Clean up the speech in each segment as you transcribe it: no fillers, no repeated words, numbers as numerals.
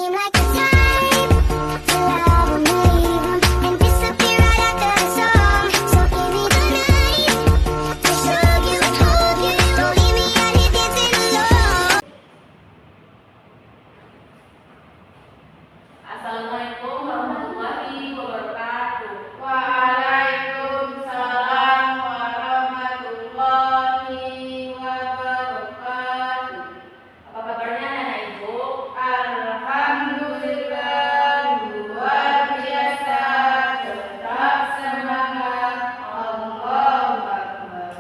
seem like the type to love 'em, leave 'em, and disappear right after the song. So give me the night to show you, hold you. Don't leave me out here dancing alone. Assalamualaikum warahmatullahi wabarakatuh. Waalaikumsalam warahmatullahi wabarakatuh. Apa kabarnya anak ibu? Alhamdulillah, luar biasa. Tetap semangat. Allahu Akbar.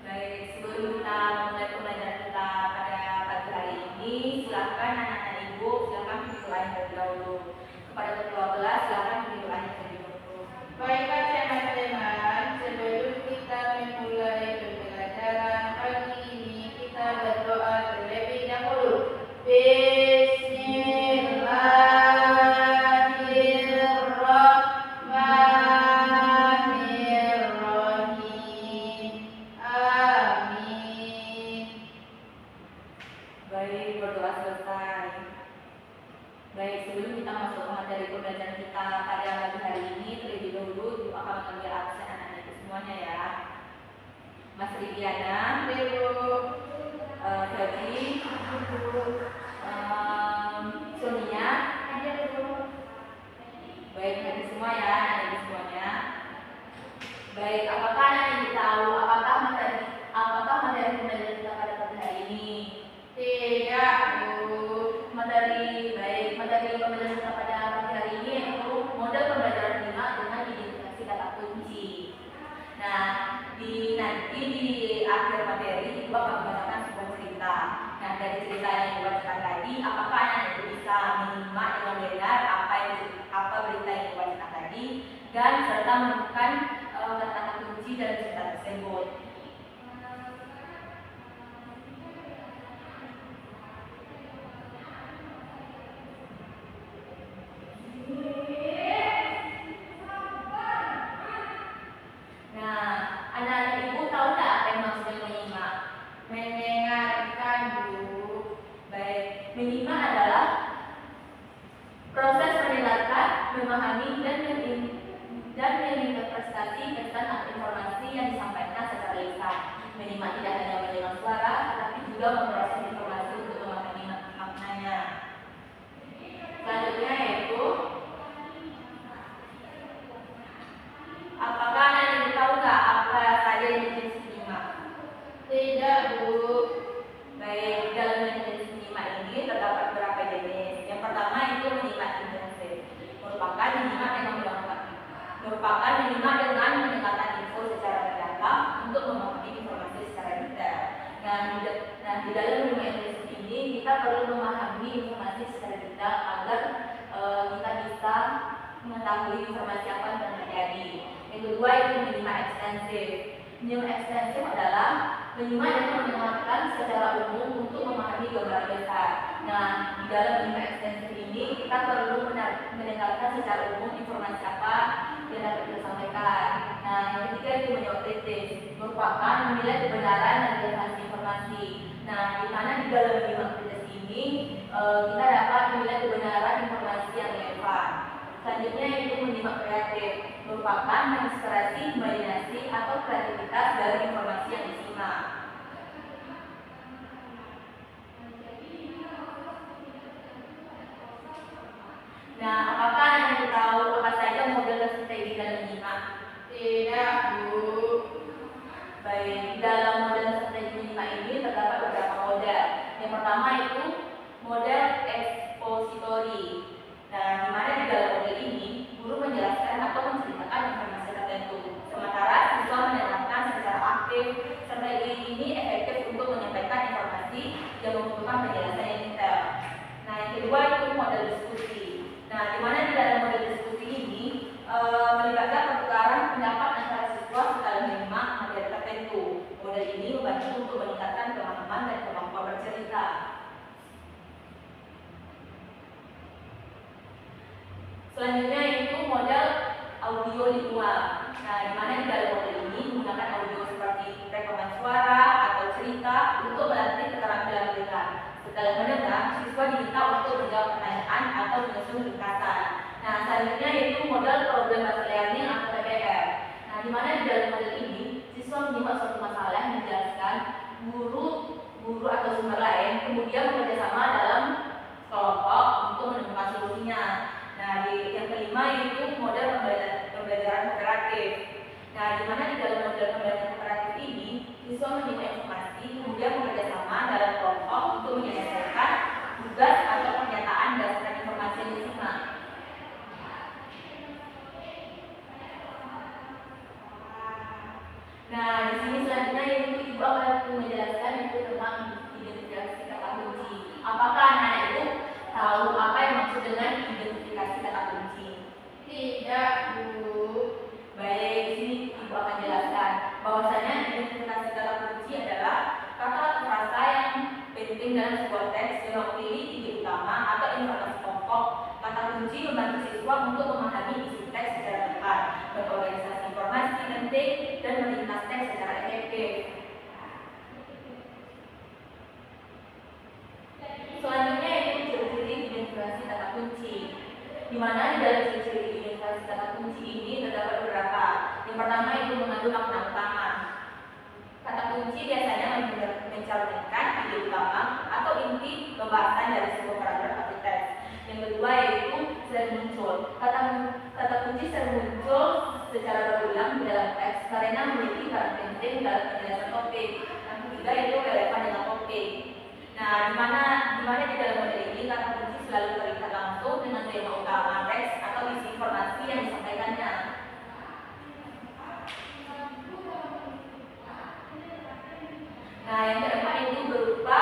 Baik, sebelum kita memulai pembelajaran kita pada pagi hari ini, silakan anak-anak ibu, silakan pilih lain terlebih dahulu. Kepada ketua kelas, silakan pilih lain terlebih dahulu. Baiklah teman-teman, sebelum kita memulai pembelajaran pagi ini, kita berdoa terlebih dahulu. Bismillahirrahmanirrahim. Amin. Baik, berdoa selesai. Baik, sebelum kita masuk ke materi pembelajaran kita pada pagi hari ini, terlebih dahulu ibu akan mengambil absen anak-anak itu semuanya ya. Mas Ridiana, Febri, Sonia, baik nanti semua ya anak-anak ibu semuanya. Baik, apakah anak ibu tahu apakah materi pembelajaran kita pada pagi hari ini? Tidak, Bu. Materi pembelajaran kita pada pagi hari ini yaitu model pembelajaran 5 dengan identifikasi kata kunci. Nah, nanti di akhir materi ibu akan membacakan sebuah cerita. Nah, dari cerita yang ibu bacakan tadi, apakah anak itu bisa menyimak dengan benar apa berita yang ibu bacakan tadi dan serta menemukan kata-kata kunci dalam cerita tersebut. Nah, anak-anak ibu tahu nggak apa yang maksudnya menyimak? Mendengarkan, Bu. Baik, menyimak adalah proses mendengarkan, memahami dan menginterpretasi pesan atau informasi yang disampaikan secara lisan. Menyimak tidak hanya mendengar suara, tetapi juga memproses informasi untuk memahami maknanya. Selanjutnya yaitu, apakah anak ibu tahu nggak apa saja yang jenis menyimak? Tidak, Bu. Baik, dalam jenis menyimak ini terdapat beberapa jenis. Yang pertama itu menyimak intensif, merupakan menyimak dengan mendengarkan info secara mendalam untuk memahami informasi secara detail. Nah, di dalam menyimak intensif ini kita perlu memahami informasi secara detail agar kita bisa mengetahui informasi apa yang terjadi. Yang kedua itu menyimak ekstensif. Menyimak ekstensif adalah menyimak dan mendengarkan secara umum untuk memahami gambaran besar. Nah, di dalam menyimak ekstensif ini kita perlu mendengarkan secara umum informasi apa yang dapat kita sampaikan. Nah, yang ketiga itu menjawab kritis, merupakan menilai kebenaran dan relevansi informasi. Nah, di mana di dalam menyimak kritis ini kita dapat menilai kebenaran informasi yang relevan. Selanjutnya itu menyimak kreatif, merupakan menginspirasi, imajinasi atau kreativitas dari informasi yang disimak. Nah, apakah Anda tahu apa saja model dan strategi dalam menyimak? Tidak, Bu. Baik, dalam model dan strategi menyimak ini terdapat beberapa model. Yang pertama itu model ekspositori. Nah, di mana di dalam model ini guru menjelaskan atau menceritakan informasi tertentu, sementara siswa mendengarkan secara aktif. Strategi ini efektif untuk menyampaikan informasi yang membutuhkan penjelasan yang detail. Nah, yang kedua itu model diskusi. Nah, di mana di dalam model diskusi ini melibatkan pertukaran pendapat antara siswa setelah menyimak materi tertentu. Model ini membantu untuk meningkatkan pemahaman dan kemampuan bercerita. Selanjutnya itu model audio lingkungan. Nah, di mana di dalam model ini menggunakan audio seperti rekaman suara atau cerita untuk melatih keterampilan mendengar. Setelah mendengar, siswa diminta untuk menjawab pertanyaan menyusun ringkasan. Nah, selanjutnya yaitu model problem based learning atau PBL. Nah, di mana di dalam model ini siswa menyimak suatu masalah yang menjelaskan guru atau sumber lain, kemudian bekerjasama dalam kelompok untuk menemukan solusinya. Nah, yang kelima yaitu model pembelajaran kooperatif. Nah, di mana di dalam model pembelajaran kooperatif ini siswa menyimak informasi, kemudian bekerjasama dalam kelompok untuk menyelesaikan tugas atau pernyataan berdasarkan informasi yang disimak. Nah, di sini selanjutnya yaitu Ibu akan menjelaskan yaitu tentang identifikasi kata kunci. Apakah anak itu tahu apa yang maksud dengan identifikasi kata kunci? Tidak, Bu. Baik, di sini Ibu akan jelaskan bahwasanya identifikasi kata kunci adalah kata atau frasa yang penting dalam sebuah teks yang mewakili ide utama atau informasi pokok. Kata kunci membantu siswa untuk memahami isi teks secara tepat, berorganisasi informasi penting, dan meringkas teks secara efektif. Selanjutnya yaitu ciri-ciri identifikasi kata kunci, di mana di dalam ciri-ciri identifikasi kata kunci ini terdapat beberapa. Yang pertama itu mengandung makna utama. Kata kunci biasanya mencerminkan ide utama atau inti pembahasan dari sebuah paragraf atau teks. Yang kedua yaitu sering muncul. Kata kunci sering muncul secara berulang di dalam teks karena memiliki peran penting dalam penjelasan topik. Yang ketiga yaitu relevan dengan topik. Nah, di mana di dalam model ini kata kunci selalu terikat langsung dengan tema utama teks atau isi informasi yang disampaikannya. Nah, yang keempat itu berupa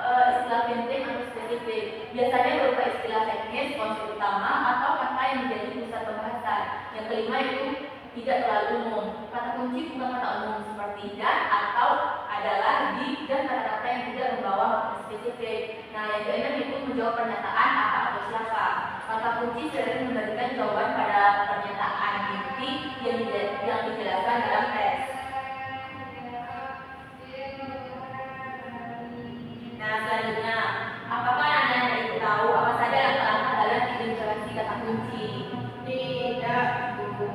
istilah penting atau spesifik. Biasanya berupa istilah teknis, konsep utama, atau kata yang menjadi pusat pembahasan. Yang kelima itu tidak terlalu umum. Kata kunci bukan kata umum seperti dan, atau, adalah, di, dan kata-kata yang tidak membawa makna spesifik. Nah, yang keenam itu menjawab pernyataan apa atau siapa. Kata kunci sering memberikan jawaban pada pernyataan inti yang dijelaskan dalam teks. Nah, selanjutnya, apakah anak-anak itu tahu apa saja langkah-langkah dalam identifikasi kata kunci? Tidak, Bu.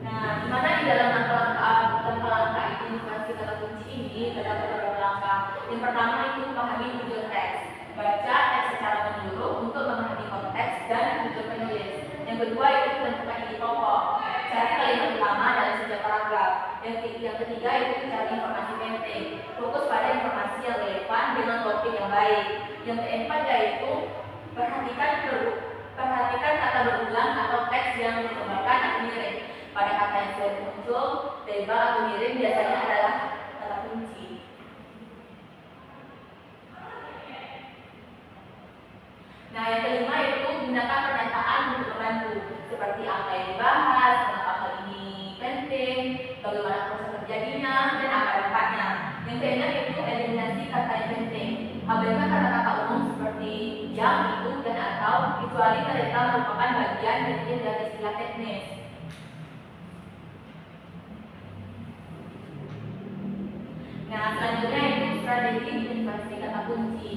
Nah, di mana di dalam langkah-langkah identifikasi kata kunci ini terdapat beberapa langkah. Yang pertama itu pahami tujuan teks. Baca teks secara menyeluruh untuk memahami konteks dan tujuan penulis. Yang kedua itu tentukan ide pokok. Cari kalimat utama dalam setiap paragraf. Yang ketiga itu cari informasi penting. Fokus pada informasi yang relevan dengan topik yang baik. Yang keempat yaitu perhatikan kata berulang atau teks yang menggambarkan atau mirip. Pada kata yang sering muncul, tebal atau mirip biasanya adalah kata kunci. Nah, yang kelima itu gunakan pernyataan untuk membantu, seperti apa yang dibahas, kenapa hal ini penting, bagaimana proses terjadinya, dan apa dampaknya. Yang keenam itu eliminasi kata yang penting. Abaikan kata-kata umum seperti jam, itu, dan atau, kecuali mereka merupakan bagian penting dari istilah teknis. Nah, selanjutnya itu strategi identifikasi kata kunci.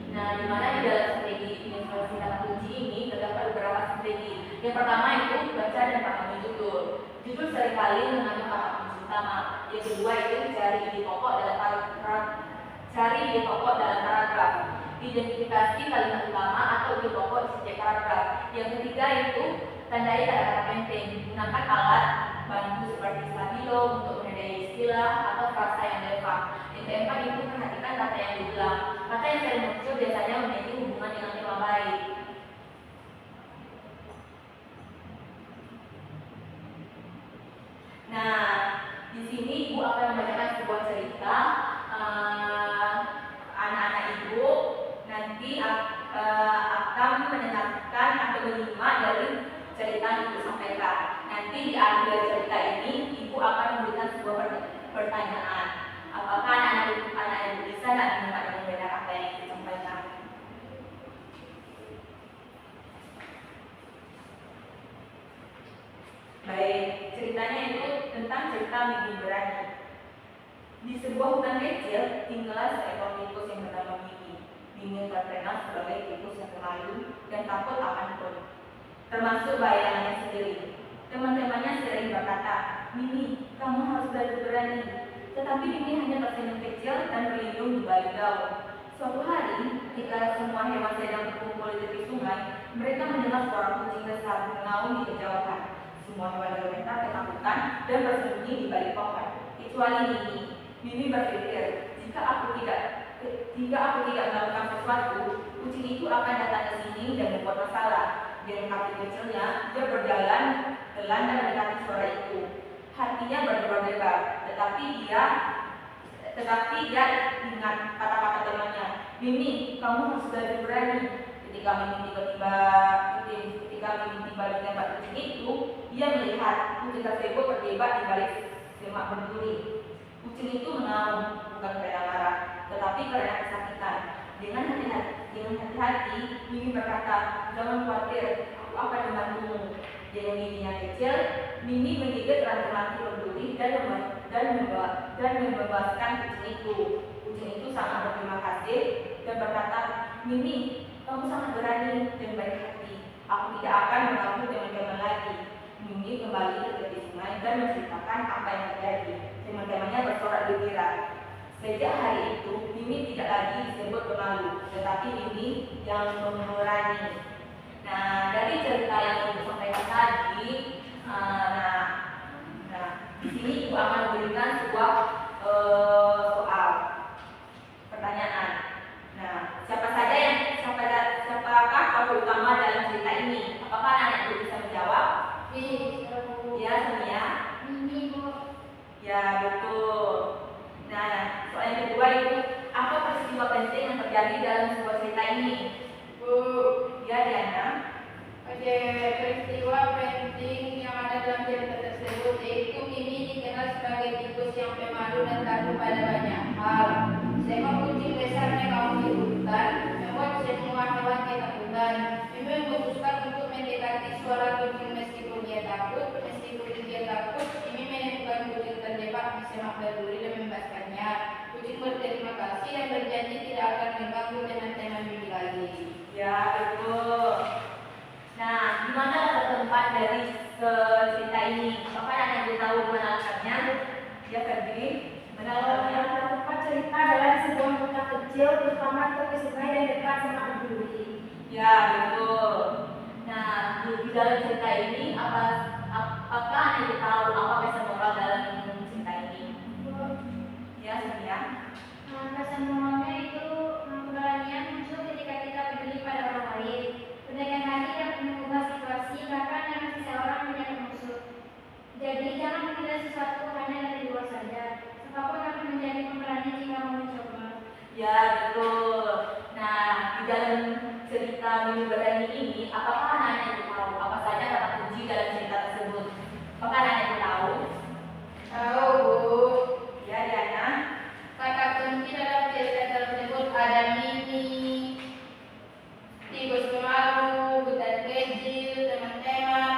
Nah, di mana di dalam strategi identifikasi kata kunci ini terdapat beberapa strategi. Yang pertama itu baca dan pahami judul. Judul seringkali mengandung kata kunci utama. Yang kedua itu cari ide pokok dalam paragraf. Identifikasi kalimat utama atau ide pokok di setiap paragraf. Yang ketiga itu tandai kata-kata penting. Gunakan alat bantu seperti stabilo untuk menandai istilah atau frasa yang relevan. Yang keempat itu perhatikan kata yang diulang. Kata yang sering muncul biasanya memiliki hubungan dengan tema baik. Nah, di sini Ibu akan membacakan sebuah cerita. Anak-anak Ibu nanti akan mendengarkan atau menyimak dari cerita yang Ibu sampaikan. Nanti di akhir cerita ini Ibu akan memberikan sebuah pertanyaan. Apakah anak-anak Ibu bisa mendengar dengan benar apa yang Ibu sampaikan? Baik, ceritanya itu tentang cerita Migi Berani. Di sebuah hutan kecil tinggallah seekor tikus yang bernama Migi. Migi terkenal sebagai tikus yang pemalu, dan takut apapun, termasuk bayangannya sendiri. Teman-temannya sering berkata, "Mimi, kamu harus belajar berani." Tetapi Mimi hanya tersenyum kecil dan berlindung di balik daun. Suatu hari, ketika semua hewan sedang berkumpul di tepi sungai, mereka mendengar suara kucing besar mengaum di kejauhan. Semua hewan geletar ketakutan dan bersembunyi di balik pohon, kecuali Mimi. Mimi berpikir, jika aku tidak melakukan sesuatu, kucing itu akan datang ke sini dan membuat masalah. Dengan kaki kecilnya, dia berjalan pelan dan mendekati suara itu. Hatinya berdebar-debar, tetapi dia ingat kata-kata temannya. "Mimi, kamu harus belajar berani." Ketika Mimi tiba di tempat kucing itu, dia melihat kucing tersebut terjebak di balik semak berduri. Kucing itu mengaum, bukan karena marah, tetapi karena kesakitan. Dengan hati-hati, Mimi berkata, "Jangan khawatir, aku akan membantumu." Dengan giginya kecil, Mimi menggigit ranting-ranting berduri dan membebaskan kucing itu. Kucing itu sangat berterima kasih dan berkata, "Mimi, kamu sangat berani dan baik hati. Aku tidak akan mengganggu teman-teman lagi." Mimi kembali ke tepi sungai dan menceritakan apa yang terjadi. Teman-temannya bersorak gembira. Sejak hari itu, Mimi tidak lagi disebut pemalu, tetapi Mimi yang pemberani. Nah, dari cerita yang Ibu sampaikan tadi, di sini Ibu akan memberikan sebuah soal pertanyaan. Nah, siapakah tokoh utama dalam cerita ini? Apakah anak Ibu bisa menjawab? Ya, Sonia. Mimi, Bu. Ya, betul. Nah, soal yang kedua Ibu, apa peristiwa penting yang terjadi dalam sebuah cerita ini? Bu. Ya, Diana. Ada peristiwa penting yang ada dalam cerita tersebut, yaitu Mimi dikenal sebagai tikus yang pemalu dan takut pada banyak hal. Seekor kucing besar mengaum di hutan, membuat semua hewan ketakutan. Mimi memutuskan untuk mendekati suara kucing meskipun dia takut. Mimi menemukan kucing terjebak di semak berduri dan membebaskannya. Kucing berterima kasih dan berjanji tidak akan mengganggu teman-teman Mimi lagi. Ya, betul. Nah, di mana letak tempat dari cerita ini? Apakah anak Ibu tahu di mana letaknya? Ya, Ferdi. Mana letaknya? Tempat cerita adalah di sebuah kota kecil, terutama tepi sungai dan dekat semak berduri. Ya, betul. Nah, di dalam cerita ini apakah anak Ibu tahu apa pesan moral dalam cerita ini? Ya, Sonia. Pesan moralnya itu keberanian muncul ketika kita peduli pada orang lain. Pendekatan hati yang mengubah situasi bahkan dengan seseorang menjadi musuh. Jadi jangan mengira sesuatu hanya dari luar saja. Siapapun akan menjadi pemberani jika mau mencoba. Ya, betul. Nah, di dalam cerita Mimi Berani ini, apakah anak-anak Ibu tahu apa saja kata kunci dalam cerita tersebut? Apakah anak-anak Ibu tahu? Tahu, Bu. Ya, Diana. Kata kunci dalam cerita tersebut ada Mimi, tikus pemalu, buta kecil, teman-teman.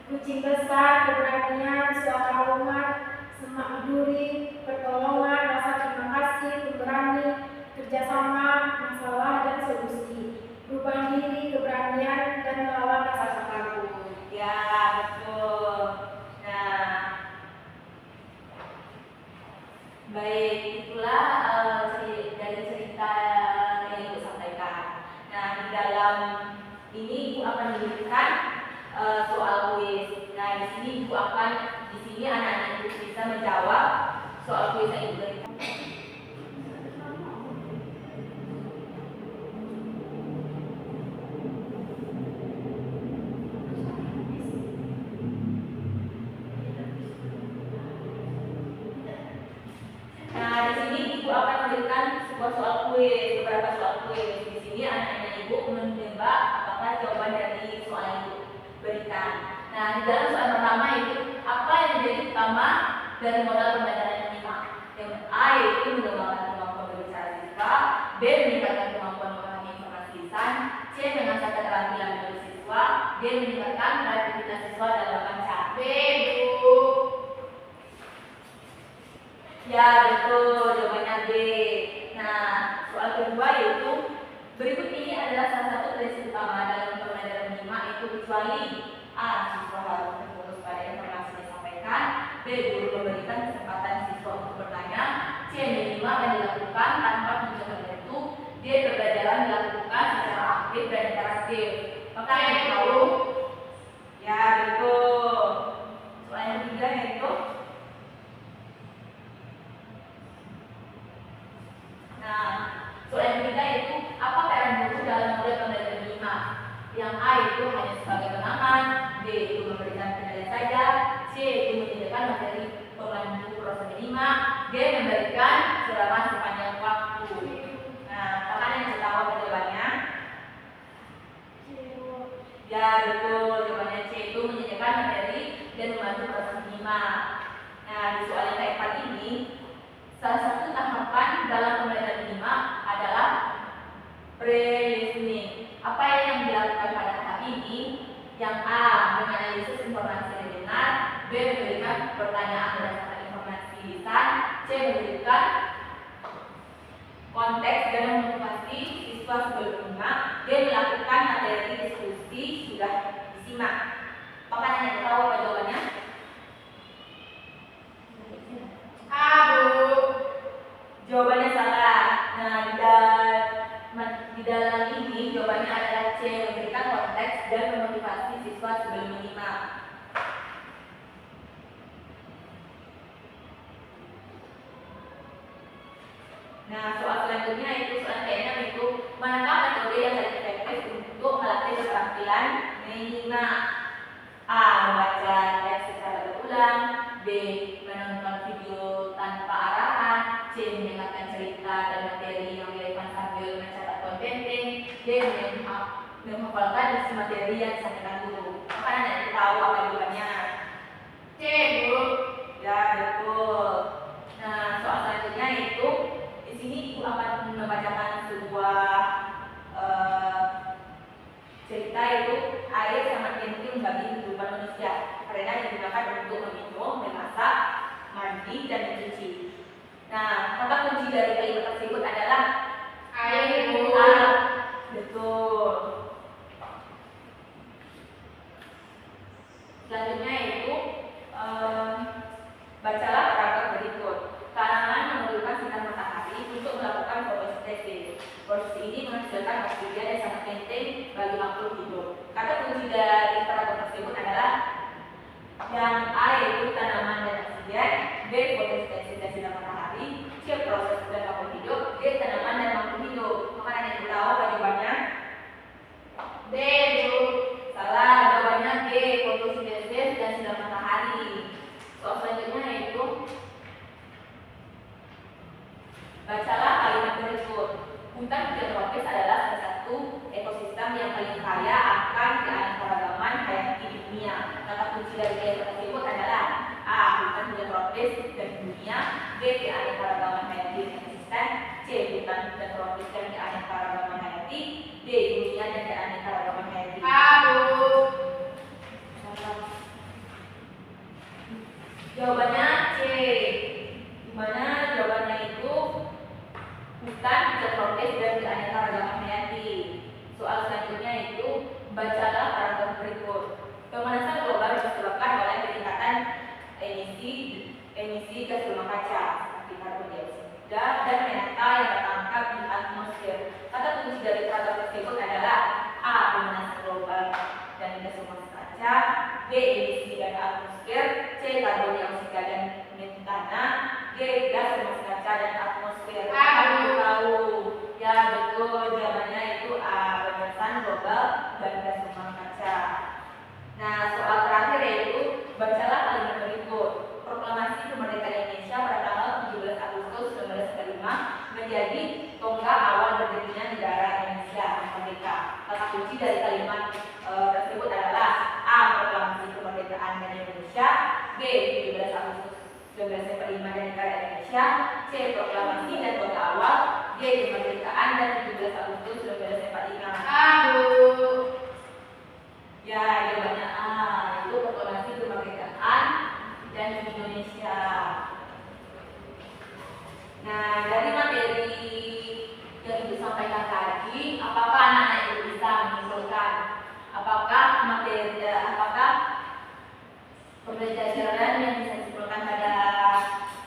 Kucing besar, keberanian, suara umat, semak berduri, pertolongan, rasa terima kasih, pemberani, kerjasama, masalah dan solusi, perubahan diri, keberanian dan melawan rasa takut. Ya, betul. Nah, baik, itulah dari cerita yang Ibu sampaikan. Nah, di dalam ini Ibu akan memberikan soal kuis. Nah, di sini anak-anak Ibu bisa menjawab soal kuis yang Ibu berikan. Nah, di sini Ibu akan memberikan sebuah soal kuis, beberapa soal kuis. Di sini anak-anak Ibu menebak apakah jawaban dari soal yang Ibu berikan. Nah, di dalam soal pertama itu apa yang menjadi utama dari modal pembelajaran yang kelima? Yang A yaitu mengembangkan kemampuan berbicara siswa, B meningkatkan kemampuan memahami informasi lisan, C mengasah keterampilan menulis siswa, D meningkatkan kreativitas siswa dalam membaca. B, Bu. Ya, betul, jawabannya B. Nah, soal kedua kedua yaitu berikut ini adalah salah satu prinsip utama dalam pembelajaran menyimak, itu kecuali A. Siswa harus terfokus pada informasi yang disampaikan, B. Guru memberikan kesempatan siswa untuk bertanya, C. Menyimak dan dilakukan tanpa tujuan tertentu, D. Pembelajaran dilakukan secara aktif dan interaktif. Maka yang tahu ya betul. Soal yang ketiga yaitu soal yang ketiga yaitu apa peran guru dalam model pembelajaran menyimak? Yang A itu hanya sebagai pengaman, B itu memberikan penilaian saja, C itu menyediakan materi pemandu proses menyimak, D memberikan ceramah sepanjang waktu. Nah, apakah yang tahu apa jawabannya? Ya betul, jawabannya C itu menyediakan materi dan memandu proses menyimak. Nah, di soal yang keempat ini, salah satu tahapan dalam pembelajaran menyimak adalah pre-listening. Apa yang dilakukan pada tahap ini? Yang A. Menganalisis informasi yang didengar, B. Memberikan pertanyaan berdasarkan informasi lisan, C. Memberikan konteks dan memotivasi siswa sebelum menyimak, D. Melakukan materi diskusi sudah disimak. Apakah yang tahu apa jawabannya? A, Bu. Jawabannya salah. Nah, di dalam ini jawabannya adalah C. Memberikan konteks dan memotivasi siswa sebelum menyimak. Nah, soal selanjutnya itu soal keenam itu manakah metode yang paling efektif untuk melatih keterampilan menyimak? A. Membaca teks secara berulang, B. Menonton video tanpa arahan, C. Mendengarkan cerita dan materi yang relevan sambil mencatat poin penting, D. Menghafalkan isi materi yang disampaikan guru. Maka anda tahu apa jawabannya? C, Bu. Ya betul. Nah, soal selanjutnya itu di sini ibu akan membacakan sebuah cerita itu air sangat penting bagi kehidupan manusia karena digunakan untuk meminum, memasak, mandi, dan mencuci. Nah, kata kunci dari kalimat tersebut adalah Air, Bu. Betul. Selanjutnya itu bacalah paragraf berikut. Tanaman memerlukan sinar matahari untuk melakukan fotosintesis. Proses ini menghasilkan oksigen yang sangat penting bagi makhluk hidup. Kata kunci dari paragraf tersebut adalah yang A yaitu tanaman dan oksigen, B fotosintesis dan sinar matahari, C proses dan makhluk hidup, D tanaman dan makhluk hidup. Maka anda tahu apa jawabannya? D, Bu. Salah, jawabannya D fotosintesis dan sinar matahari. Soal selanjutnya yaitu bacalah kalimat berikut. Hutan hujan tropis adalah salah satu ekosistem yang paling kaya akan keanekaragaman hayati di dunia. Kata kunci dari kalimat tersebut adalah A. Hutan hujan tropis dan dunia, B. Keanekaragaman hayati dan ekosistem, C. Hutan hujan tropis dan keanekaragaman hayati, D. Dunia dan keanekaragaman hayati. A, Bu. Jawabannya C. Dimana jawabannya itu hutan hujan tropis dan keanekaragaman hayati. Soal selanjutnya itu bacalah paragraf berikut. Pemanasan global disebabkan oleh peningkatan emisi gas rumah kaca seperti karbon dioksida dan metana yang tertangkap di atmosfer. Kata kunci dari paragraf tersebut adalah A. Pemanasan global dan gas rumah kaca, B. Emisi dan atmosfer, C. Karbon dioksida dan metana, D. Gas rumah kaca dan atmosfer. Kamu tahu? Ya betul, jawabannya itu A. Pemanasan global dan gas rumah kaca. Nah, soal terakhir yaitu bacalah kalimat berikut. Proklamasi kemerdekaan Indonesia pada tanggal 17 Agustus 1945 menjadi tonggak awal berdirinya negara Indonesia yang merdeka. Kata kunci dari kalimat tersebut adalah A. Proklamasi kemerdekaan Indonesia, B. 17 Agustus 1945 dan negara Indonesia, C. Proklamasi dan tonggak awal, D. Kemerdekaan dan 17 Agustus 1945. A, Bu. Ya, jawabannya A. Itu proklamasi kemerdekaan dan Indonesia. Nah, dari materi yang Ibu sampaikan pembelajaran yang bisa disimpulkan pada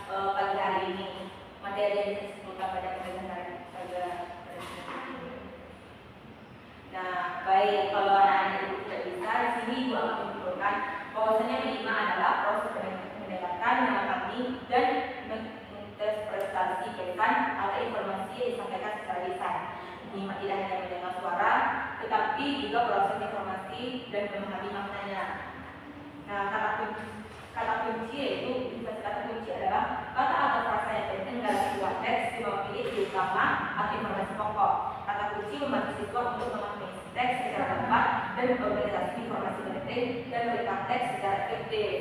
pagi hari ini, materi yang bisa disimpulkan pada pembelajaran pada Nah, baik, kalau anak-anak itu tidak bisa, di sini Ibu akan menyimpulkan bahwasanya minimal adalah proses mendengarkan, memahami, dan menginterpretasi pesan atau informasi yang disampaikan secara lisan. Menyimak tidak hanya mendengar suara, tetapi juga proses informasi dan memahami maknanya. Nah, kata kunci yaitu bisa kata kunci adalah kata atau frasa yang penting dalam sebuah teks yang mewakili ide utama atau informasi pokok. Kata kunci membantu siswa untuk memahami teks secara tepat dan mengorganisasi informasi penting dan memberikan teks secara efektif.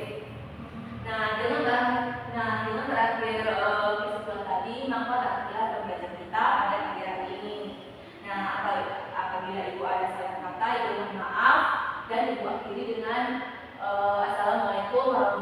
Nah, dengan berakhir kesimpulan tadi, maka berakhirlah pembelajaran kita pada pagi hari ini. Nah, apabila Ibu ada salah kata, Ibu mohon maaf dan Ibu akhiri dengan Assalamualaikum warahmatullahi wabarakatuh.